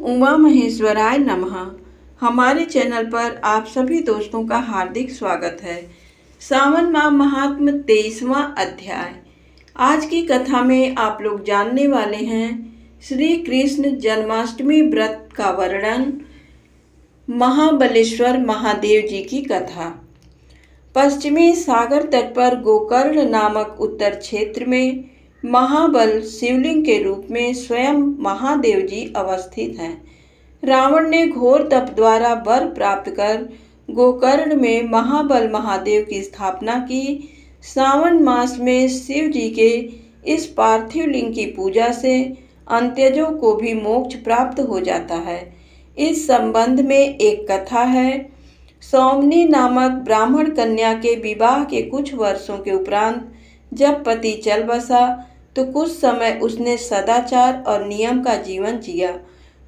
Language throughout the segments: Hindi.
उमा महेश्वराय नमः। हमारे चैनल पर आप सभी दोस्तों का हार्दिक स्वागत है। सावन माह महात्म्य 23वां अध्याय। आज की कथा में आप लोग जानने वाले हैं श्री कृष्ण जन्माष्टमी व्रत का वर्णन, महाबलेश्वर महादेव जी की कथा। पश्चिमी सागर तट पर गोकर्ण नामक उत्तर क्षेत्र में महाबल शिवलिंग के रूप में स्वयं महादेव जी अवस्थित हैं। रावण ने घोर तप द्वारा वर प्राप्त कर गोकर्ण में महाबल महादेव की स्थापना की। सावन मास में शिव जी के इस पार्थिव लिंग की पूजा से अंत्यजों को भी मोक्ष प्राप्त हो जाता है। इस संबंध में एक कथा है। सौमनी नामक ब्राह्मण कन्या के विवाह के कुछ वर्षों के उपरांत जब पति चल बसा तो कुछ समय उसने सदाचार और नियम का जीवन जिया,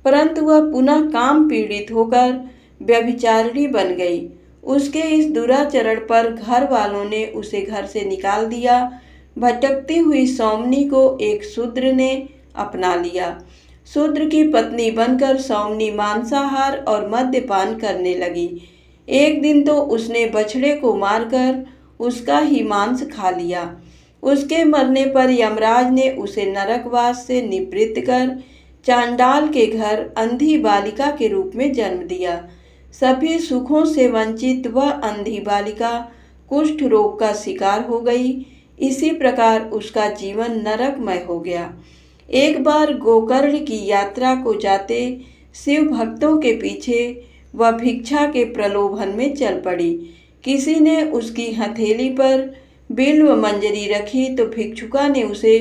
परंतु वह पुनः काम पीड़ित होकर व्यभिचारिणी बन गई। उसके इस दुराचरण पर घर वालों ने उसे घर से निकाल दिया। भटकती हुई सौमनी को एक शूद्र ने अपना लिया। शूद्र की पत्नी बनकर सौमनी मांसाहार और मद्यपान करने लगी। एक दिन तो उसने बछड़े को मारकर उसका ही मांस खा लिया। उसके मरने पर यमराज ने उसे नरकवास से निवृत्त कर चांडाल के घर अंधी बालिका के रूप में जन्म दिया। सभी सुखों से वंचित वह अंधी बालिका कुष्ठ रोग का शिकार हो गई। इसी प्रकार उसका जीवन नरकमय हो गया। एक बार गोकर्ण की यात्रा को जाते शिव भक्तों के पीछे वह भिक्षा के प्रलोभन में चल पड़ी। किसी ने उसकी हथेली पर बिल्व मंजरी रखी तो भिक्षुका ने उसे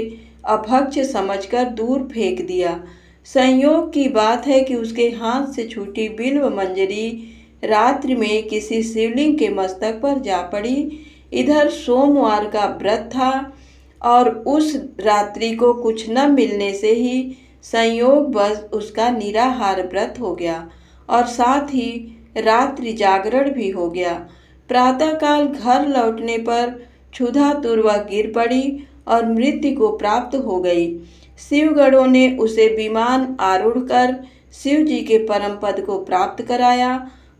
अभक्ष्य समझकर दूर फेंक दिया। संयोग की बात है कि उसके हाथ से छूटी बिल्व मंजरी रात्रि में किसी शिवलिंग के मस्तक पर जा पड़ी। इधर सोमवार का व्रत था और उस रात्रि को कुछ न मिलने से ही संयोगवश उसका निराहार व्रत हो गया और साथ ही रात्रि जागरण भी हो गया। प्रातःकाल घर लौटने पर क्षुधातुर वह गिर पड़ी और मृत्यु को प्राप्त हो गई। शिवगणों ने उसे विमान आरूढ़ कर शिव जी के परम पद को प्राप्त कराया।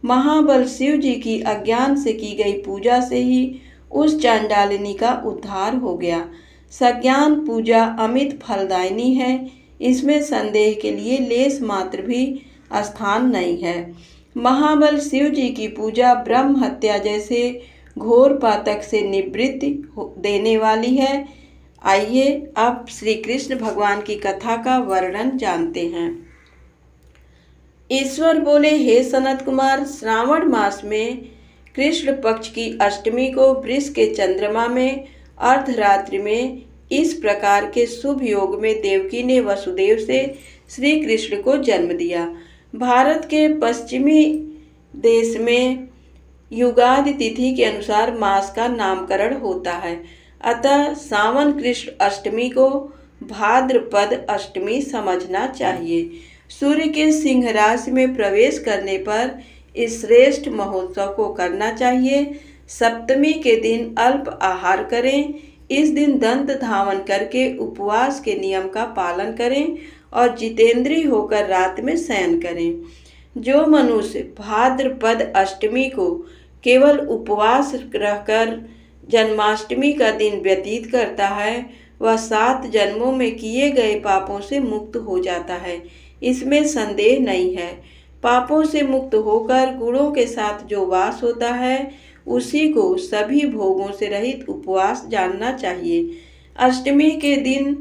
महाबल शिव जी की अज्ञान से की गई पूजा से ही उस चांडालिनी का उद्धार हो गया। सज्ञान पूजा अमित फलदायिनी है, इसमें संदेह के लिए लेस मात्र भी स्थान नहीं है। महाबल शिव जी की पूजा ब्रह्म हत्या जैसे घोर पातक से निवृत्ति देने वाली है। आइए अब श्री कृष्ण भगवान की कथा का वर्णन जानते हैं। ईश्वर बोले, हे सनत कुमार, श्रावण मास में कृष्ण पक्ष की अष्टमी को वृष के चंद्रमा में अर्धरात्रि में इस प्रकार के शुभ योग में देवकी ने वसुदेव से श्री कृष्ण को जन्म दिया। भारत के पश्चिमी देश में युगादि तिथि के अनुसार मास का नामकरण होता है। अतः सावन कृष्ण अष्टमी को भाद्रपद अष्टमी समझना चाहिए। सूर्य के सिंह राशि में प्रवेश करने पर इस श्रेष्ठ महोत्सव को करना चाहिए। सप्तमी के दिन अल्प आहार करें। इस दिन दंत धावन करके उपवास के नियम का पालन करें और जितेंद्रिय होकर रात में शयन करें। जो मनुष्य भाद्रपद अष्टमी को केवल उपवास रहकर जन्माष्टमी का दिन व्यतीत करता है, वह 7 जन्मों में किए गए पापों से मुक्त हो जाता है, इसमें संदेह नहीं है। पापों से मुक्त होकर गुणों के साथ जो वास होता है, उसी को सभी भोगों से रहित उपवास जानना चाहिए। अष्टमी के दिन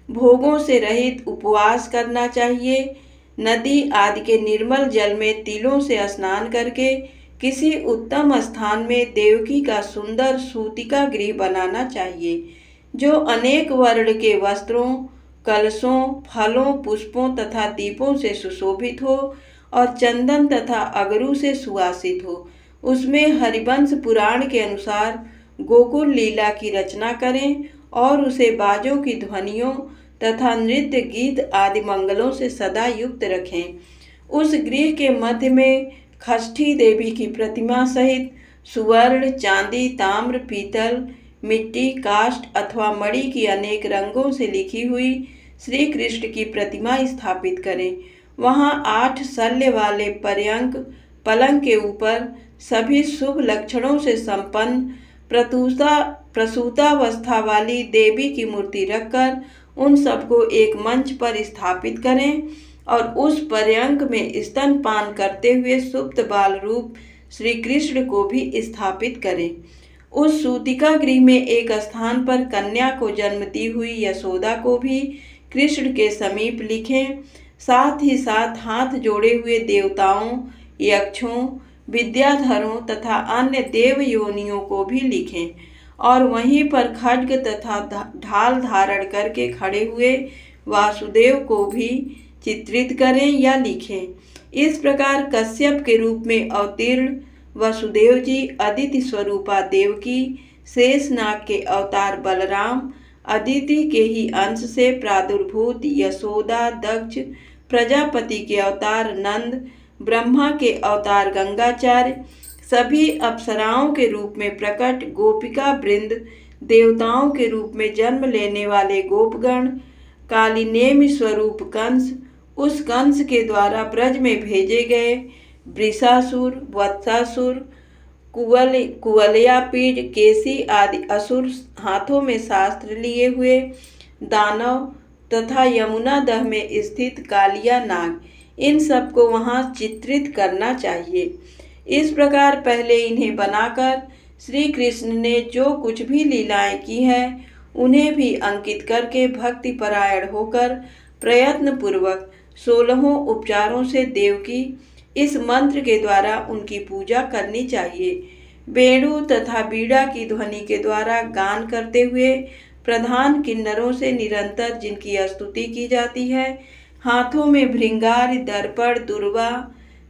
भोगों से रहित उपवास करना चाहिए। नदी आदि के निर्मल जल में तिलों से स्नान करके किसी उत्तम स्थान में देवकी का सुंदर सूतिका गृह बनाना चाहिए, जो अनेक वर्ण के वस्त्रों, कलशों, फलों, पुष्पों तथा दीपों से सुशोभित हो और चंदन तथा अगरू से सुवासित हो। उसमें हरिवंश पुराण के अनुसार गोकुल लीला की रचना करें और उसे बाजों की ध्वनियों तथा नृत्य गीत आदि मंगलों से सदा युक्त रखें। उस गृह के मध्य में खष्ठी देवी की प्रतिमा सहित सुवर्ण, चांदी, ताम्र, पीतल, मिट्टी, काष्ठ अथवा मणि की अनेक रंगों से लिखी हुई श्री कृष्ण की प्रतिमा स्थापित करें। वहाँ 8 शल्य वाले पर्यंक पलंग के ऊपर सभी शुभ लक्षणों से संपन्न प्रसूतावस्था वाली देवी की मूर्ति रखकर उन सबको एक मंच पर स्थापित करें और उस पर्यंक में स्तनपान करते हुए सुप्त बाल रूप श्री कृष्ण को भी स्थापित करें। उस सूतिका गृह में एक स्थान पर कन्या को जन्म दी हुई यशोदा को भी कृष्ण के समीप लिखें। साथ ही साथ हाथ जोड़े हुए देवताओं, यक्षों, विद्याधरों तथा अन्य देव योनियों को भी लिखें और वहीं पर खड्ग तथा ढाल धारण करके खड़े हुए वासुदेव को भी चित्रित करें या लिखें। इस प्रकार कश्यप के रूप में अवतीर्ण वसुदेव जी, अदिति स्वरूपा देवकी, शेषनाग के अवतार बलराम, अदिति के ही अंश से प्रादुर्भूत यशोदा, दक्ष प्रजापति के अवतार नंद, ब्रह्मा के अवतार गंगाचार्य, सभी अप्सराओं के रूप में प्रकट गोपिका वृंद, देवताओं के रूप में जन्म लेने वाले गोपगण, कालिनेमि स्वरूप कंस, उस कंस के द्वारा ब्रज में भेजे गए वृषासुर, वत्सासुर, कुवलयापीड, केसी आदि असुर, हाथों में शास्त्र लिए हुए दानव तथा यमुना दह में स्थित कालिया नाग, इन सबको वहाँ चित्रित करना चाहिए। इस प्रकार पहले इन्हें बनाकर श्री कृष्ण ने जो कुछ भी लीलाएं की है उन्हें भी अंकित करके भक्ति परायण होकर प्रयत्न पूर्वक 16 उपचारों से देवकी इस मंत्र के द्वारा उनकी पूजा करनी चाहिए। वेणु तथा बीड़ा की ध्वनि के द्वारा गान करते हुए प्रधान किन्नरों से निरंतर जिनकी स्तुति की जाती है, हाथों में भृंगार, दर्पण, दुर्वा,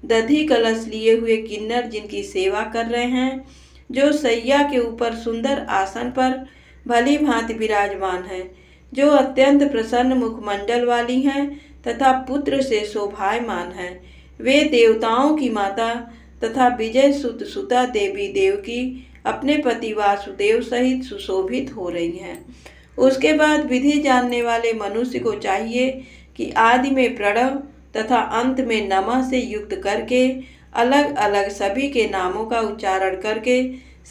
दधि कलश लिए हुए किन्नर जिनकी सेवा कर रहे हैं, जो सैया के ऊपर सुंदर आसन पर भली भांति विराजमान है, जो अत्यंत प्रसन्न मुखमंडल वाली हैं तथा पुत्र से शोभायमान है, वे देवताओं की माता तथा विजय सुत सुता देवी देवकी अपने पति वासुदेव सहित सुशोभित हो रही हैं। उसके बाद विधि जानने वाले मनुष्य को चाहिए कि आदि में प्रणव तथा अंत में नमः से युक्त करके अलग अलग सभी के नामों का उच्चारण करके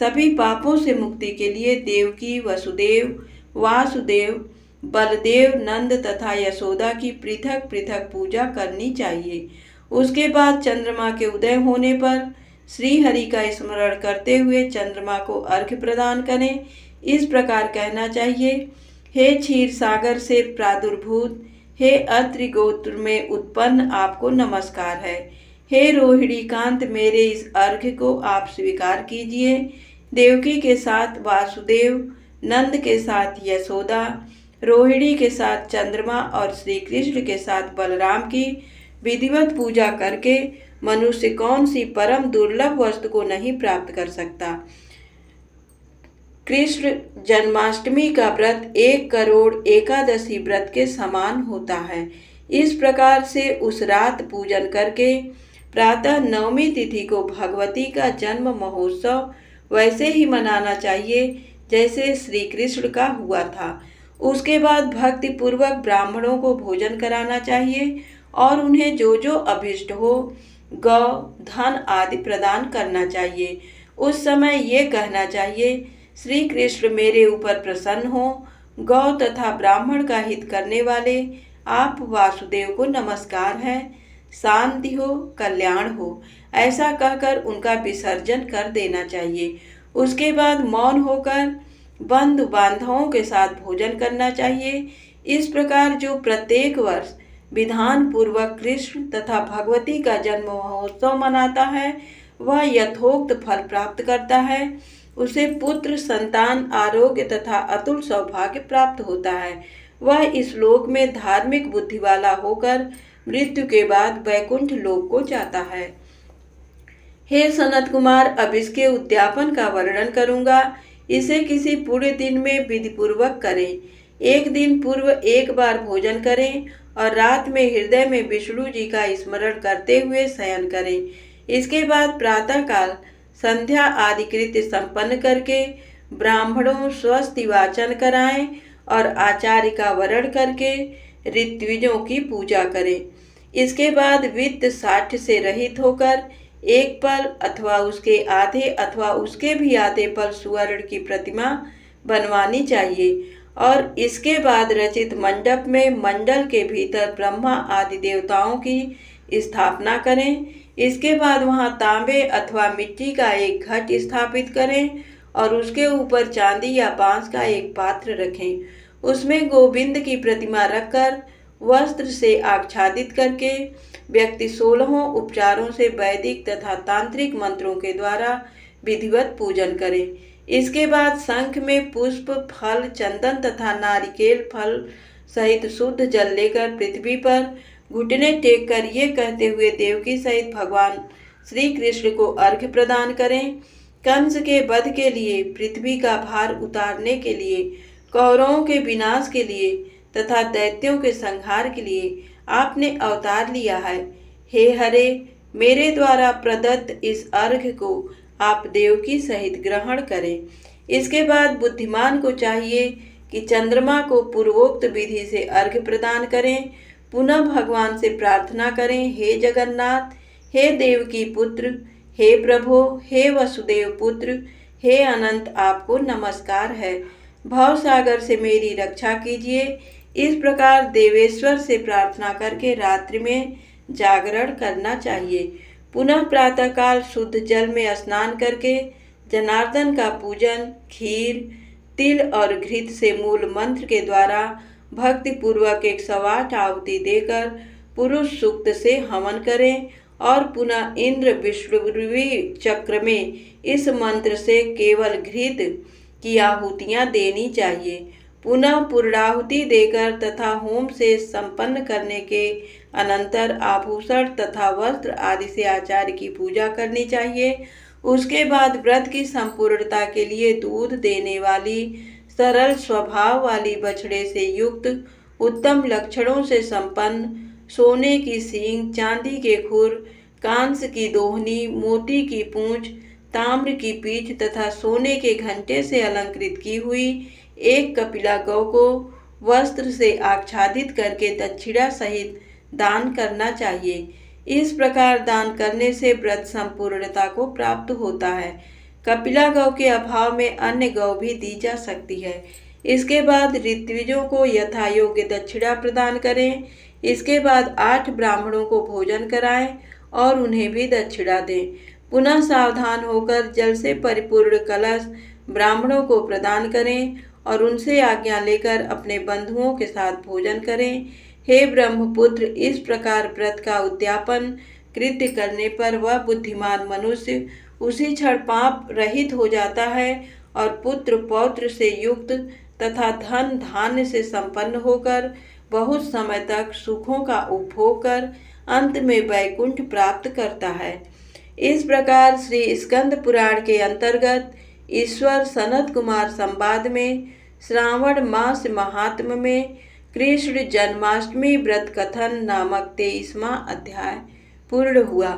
सभी पापों से मुक्ति के लिए देवकी, वसुदेव, वासुदेव, बलदेव, नंद तथा यशोदा की पृथक पृथक पूजा करनी चाहिए। उसके बाद चंद्रमा के उदय होने पर श्री हरि का स्मरण करते हुए चंद्रमा को अर्घ्य प्रदान करें। इस प्रकार कहना चाहिए, हे क्षीर सागर से प्रादुर्भूत, हे अत्रि गोत्र में उत्पन्न आपको नमस्कार है। हे रोहिणी कांत, मेरे इस अर्घ्य को आप स्वीकार कीजिए। देवकी के साथ वासुदेव, नंद के साथ यशोदा, रोहिणी के साथ चंद्रमा और श्री कृष्ण के साथ बलराम की विधिवत पूजा करके मनुष्य कौन सी परम दुर्लभ वस्तु को नहीं प्राप्त कर सकता। कृष्ण जन्माष्टमी का व्रत 1 करोड़ एकादशी व्रत के समान होता है। इस प्रकार से उस रात पूजन करके प्रातः नवमी तिथि को भगवती का जन्म महोत्सव वैसे ही मनाना चाहिए जैसे श्री कृष्ण का हुआ था। उसके बाद भक्ति पूर्वक ब्राह्मणों को भोजन कराना चाहिए और उन्हें जो जो अभिष्ट हो गौ, धन आदि प्रदान करना चाहिए। उस समय ये कहना चाहिए, श्री कृष्ण मेरे ऊपर प्रसन्न हो, गौ तथा ब्राह्मण का हित करने वाले आप वासुदेव को नमस्कार है, शांति हो, कल्याण हो, ऐसा कहकर उनका विसर्जन कर देना चाहिए। उसके बाद मौन होकर बंधु बांधवों के साथ भोजन करना चाहिए। इस प्रकार जो प्रत्येक वर्ष विधान पूर्वक कृष्ण तथा भगवती का जन्म महोत्सव मनाता है वह यथोक्त फल प्राप्त करता है। उसे पुत्र, संतान, आरोग्य तथा अतुल सौभाग्य प्राप्त होता है। वह इस लोक में धार्मिक बुद्धि वाला होकर मृत्यु के बाद वैकुंठ लोक को जाता है। हे सनत कुमार, अब इसके उद्यापन का वर्णन करूंगा। इसे किसी पूरे दिन में विधि पूर्वक करें। एक दिन पूर्व एक बार भोजन करें और रात में हृदय में विष्णु जी का स्मरण करते हुए शयन करें। इसके बाद प्रातः काल संध्या आदि कृत्य संपन्न करके ब्राह्मणों स्वस्ति वाचन कराएं और आचार्य का वरण करके ऋत्विजों की पूजा करें। इसके बाद वित्त साठ्य से रहित होकर एक पल अथवा उसके आधे अथवा उसके भी आधे पल सुवर्ण की प्रतिमा बनवानी चाहिए और इसके बाद रचित मंडप में मंडल के भीतर ब्रह्मा आदि देवताओं की स्थापना करें। इसके बाद वहां तांबे अथवा मिट्टी का एक घट स्थापित करें और उसके ऊपर चांदी या बांस का एक पात्र रखें। उसमें गोविंद की प्रतिमा रखकर वस्त्र से आच्छादित करके व्यक्ति 16 उपचारों से वैदिक तथा तांत्रिक मंत्रों के द्वारा विधिवत पूजन करे। इसके बाद शंख में पुष्प, फल, चंदन तथा नारिकेल फल सहित शुद्ध जल लेकर पृथ्वी पर घुटने टेक कर ये कहते हुए देवकी सहित भगवान श्री कृष्ण को अर्घ्य प्रदान करें। कंस के वध के लिए, पृथ्वी का भार उतारने के लिए, कौरवों के विनाश के लिए तथा दैत्यों के संहार के लिए आपने अवतार लिया है। हे हरे, मेरे द्वारा प्रदत्त इस अर्घ्य को आप देवकी सहित ग्रहण करें। इसके बाद बुद्धिमान को चाहिए कि चंद्रमा को पूर्वोक्त विधि से अर्घ्य प्रदान करें। पुनः भगवान से प्रार्थना करें, हे जगन्नाथ, हे देवकी पुत्र, हे प्रभो, हे वसुदेव पुत्र, हे अनंत, आपको नमस्कार है। भव सागर से मेरी रक्षा कीजिए। इस प्रकार देवेश्वर से प्रार्थना करके रात्रि में जागरण करना चाहिए। पुनः प्रातःकाल शुद्ध जल में स्नान करके जनार्दन का पूजन खीर, तिल और घृत से मूल मंत्र के द्वारा भक्ति पूर्वक 108 आहुति देकर पुरुष सूक्त से हवन करें और पुनः इंद्र विष्णुवी चक्र में इस मंत्र से केवल घृत की आहुतियाँ देनी चाहिए। पुनः पूर्णाहुति देकर तथा होम से संपन्न करने के अनंतर आभूषण तथा वस्त्र आदि से आचार्य की पूजा करनी चाहिए। उसके बाद व्रत की संपूर्णता के लिए दूध देने वाली सरल स्वभाव वाली बछड़े से युक्त उत्तम लक्षणों से संपन्न सोने की सींग, चांदी के खुर, कांस की दोहनी, मोती की पूंछ, ताम्र की पीठ तथा सोने के घंटे से अलंकृत की हुई एक कपिला गौ को वस्त्र से आच्छादित करके दक्षिणा सहित दान करना चाहिए। इस प्रकार दान करने से व्रत संपूर्णता को प्राप्त होता है। कपिला गौ के अभाव में अन्य गौ भी दी जा सकती है। इसके बाद ऋत्विजों को यथा योग्य दक्षिणा प्रदान करें। इसके बाद 8 ब्राह्मणों को भोजन कराएं और उन्हें भी दक्षिणा दें। पुनः सावधान होकर जल से परिपूर्ण कलश ब्राह्मणों को प्रदान करें और उनसे आज्ञा लेकर अपने बंधुओं के साथ भोजन करें। हे ब्रह्मपुत्र, इस प्रकार व्रत का उद्यापन कृत्य करने पर वह बुद्धिमान मनुष्य उसी क्षण पाप रहित हो जाता है और पुत्र पौत्र से युक्त तथा धन धान्य से संपन्न होकर बहुत समय तक सुखों का उपभोग कर अंत में वैकुंठ प्राप्त करता है। इस प्रकार श्री स्कंद पुराण के अंतर्गत ईश्वर सनत कुमार संवाद में श्रावण मास महात्म्य में कृष्ण जन्माष्टमी व्रत कथन नामक 23वां अध्याय पूर्ण हुआ।